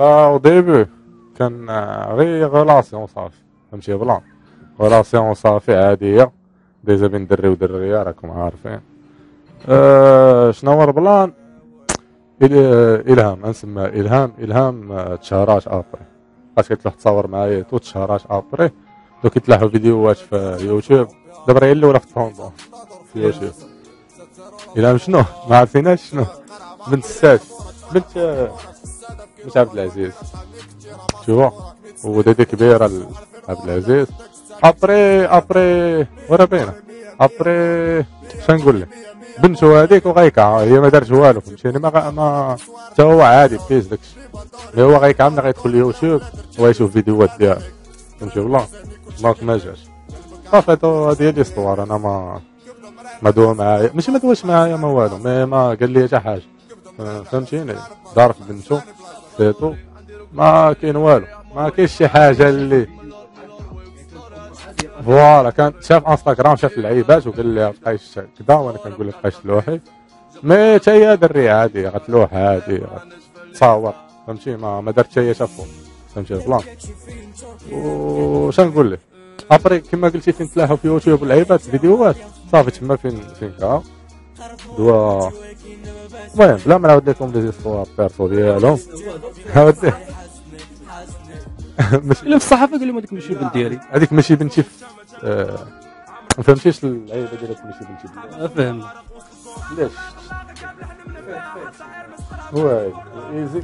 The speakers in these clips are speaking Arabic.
او ديبي كان غير غولاسيون صافي، فهمتي بلان غولاسيون صافي عاديه دايزه بين دري ودريه راكم عارفين. شنو هو البلان؟ الهام نسمى الهام تشهرات ابري بقات كتروح تصور معايا تو تشهرات ابري دوك كيتلاحو فيديوهات في يوتيوب. دابا هي الاولى في الطوندون في يوتيوب. الهام شنو ما عرفيناش شنو؟ بنت الساس، بنت عبد العزيز شوفوا، ودادي كبيره لعبد العزيز. ابري ورا باينه ابري شنقول لك، بنتو هذيك وغيكا هي ما دارت والو فهمتيني، ما حتى هو عادي بيس داكشي، مي هو غيكا ملي غيدخل اليوتيوب وغيشوف فيديوهات ديالو فهمتي والله دونك ما جاش صافي. هادي هي ليستوار. انا ما دوا معايا، ماشي ما دواش معايا ما والو، مي ما قال لي حتى حاجه فهمتيني، دار في بنتو سيتو ما كاين والو، ما كاينش شي حاجه اللي فوالا. كان شاف انستغرام شاف اللعيبات وقال لي بقايش كذا، وانا كنقول له بقايش تلوحي، مي حتى هي دري عادي غتلوح عادي تصاور فهمتي، ما دارت هي شافو فهمتي البلان. وش نقول لك ابري كما قلتي فين تلاحوا في يوتيوب اللعيبات فيديوهات صافي تما فين كا دوا. المهم بلا ما نعاود لكم لي زيستوار بيرسو ديالهم عاودي الا في الصحافه قال لهم هذيك ماشي بنت ديالي، هذيك ماشي بنتي ما فهمتيش اللعيبه ديالك ماشي بنتي فاهم ليش هو ايزي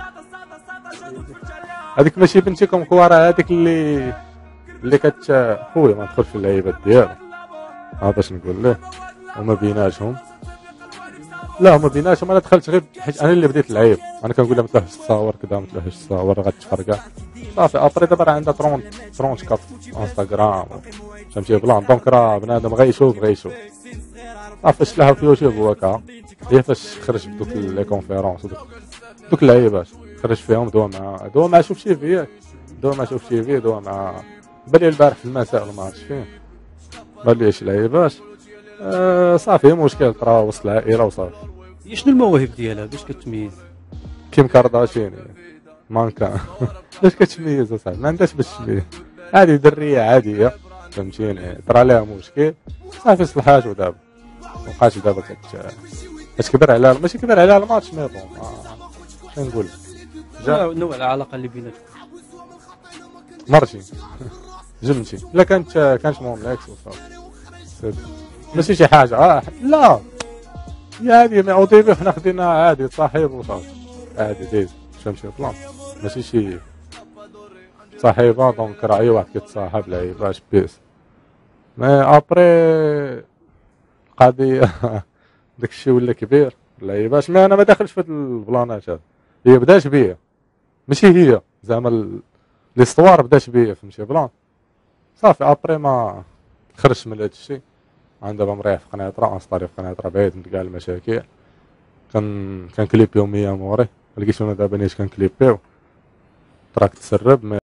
هذيك ماشي بنتكم كوارا، هذيك اللي خويا ما ندخلش في اللعيبات ديالو باش نقول له وما بيناتهم. لا ما بيناتهم، انا دخلت غير حيت انا اللي بديت اللعيب، انا كنقول لها ما تلوحش تصاور كذا ما تلوحش تصاور غتفرقع صافي. ابري دابا راه عندها 30 كاب انستغرام فهمتي بلان، دونك راه بنادم غيشوف صافي. فاش تلاحظ في يوتيوب هو كا هي فاش خرج بدوك لي كونفيرونس دوك اللعيبات خرج فيهم دوا مع شوف شي في دوا مع بالي البارح في المساء ولا ما عرفتش فين باليش لعيبات. صافي مشكل طرا وسط العائله وصافي. هي شنو المواهب ديالها باش كتميز؟ كيم كارداشيان مانكا باش كتميز اصاحبي؟ ما عندهاش باش تميز، عادي دريه عاديه فهمتيني، طرا لها مشكل صافي صلحات ودابا مابقاش دابا كتكبر على ماشي كبر على الماتش مي بون شنو نقول نوع العلاقه اللي بيناتكم مرتي جمتي لا كانت مونلاكس وصافي ماشي شي حاجه لا هي عادي مي او ديبي حنا خدينا عادي صاحب وصافي عادي ديز فهمتي بلان ماشي شي صاحبه دونك راه اي واحد كيتصاحب لعيباش بيس. مي ابري القضيه داكشي ولا كبير لعيباش، مي انا ما داخلش في هاد البلانات هاد، هي بدات بيا ماشي هي زعما ليستوار بدات بيا فهمتي بلان صافي. ابري ما خرجت من هادشي، انا دابا مريح في قنيطره انستالي في قنيطره بعيد من كاع المشاكل، كان كليب يوميا موري لقيتونا دابا نيت كنكليبيو تراك تسرب.